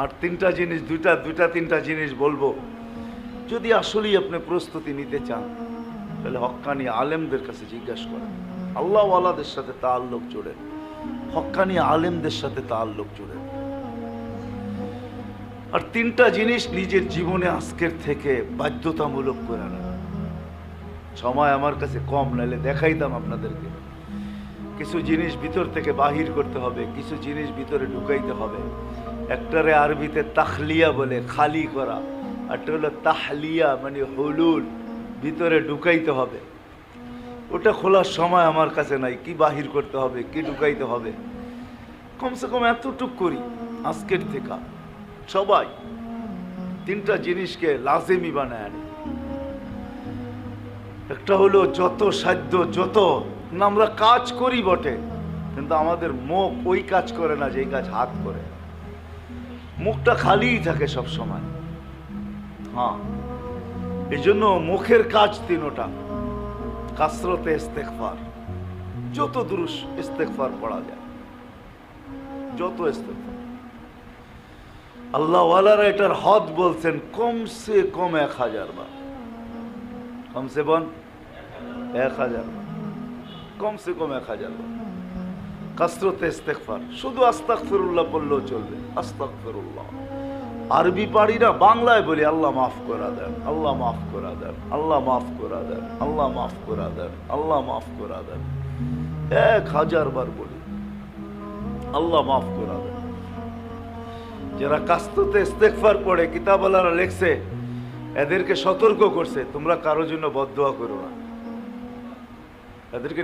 আর তিনটা জিনিস, দুইটা তিনটা জিনিস বলবো। যদি আসলেই আপনি প্রস্তুতি নিতে চান তাহলে হক্কানি আলেমদের কাছে জিজ্ঞাসা করেন, আল্লাহওয়ালাদের সাথে তাআল্লুক জোড়েন, হক্কানি আলেমদের সাথে তাআল্লুক জোড়েন। আর তিনটা জিনিস নিজের জীবনে আজকের থেকে বাধ্যতামূলক করে নেন। সময় আমার কাছে কম, নাইলে দেখাইতাম আপনাদেরকে। কিছু জিনিস ভিতর থেকে বাহির করতে হবে, কিছু জিনিস ভিতরে ঢুকাইতে হবে। একটারে আরবিতে তাখলিয়া বলে, খালি করা, একটা হলো তাহলিয়া মানে হুলুল, ভিতরে ঢুকাইতে হবে। ওটা খোলার সময় আমার কাছে নাই, কি বাহির করতে হবে, কি ঢুকাইতে হবে। কমসে কম এতটুক করি আজকের থেকে সবাই, তিনটা জিনিসকে লাজেমি বানায় আনি। একটা হলো যত সাধ্য, যত আমরা কাজ করি বটে, কিন্তু আমাদের মুখ ওই কাজ করে না যে কাজ হাত করে। মুখটা খালিই থাকে সব সময়। হ্যাঁ, এই জন্য মুখের কাজ তিনটা। কাসরতে ইস্তেগফার, যত দুরূদ ইস্তেগফার পড়া যায়, যত ইস্তেগফার। আল্লাহ ওয়ালারা এটার হদ বলছেন কমসে কম 1000 বার, কমসে কম 1000 বার, কমসে কম 1000 বার কাসরতে ইস্তেগফার। শুধু আস্তাগফিরুল্লাহ বললেও চলবে, আস্তাগফিরুল্লাহ। আরবি পারি না, বাংলায় বলি আল্লাহ মাফ করা দেন, আল্লাহ মাফ করা দেন, আল্লাহ মাফ করা দেন, আল্লাহ মাফ করা দেন, আল্লাহ মাফ করা দেন। 1000 বার বলি আল্লাহ মাফ করা দেন। যারা কাসরতে ইস্তেগফার পড়ে, কিতাবওয়ালারা লেখছে, এদেরকে সতর্ক করছে, তোমরা কারোর জন্য বদদোয়া করো না। এদেরকে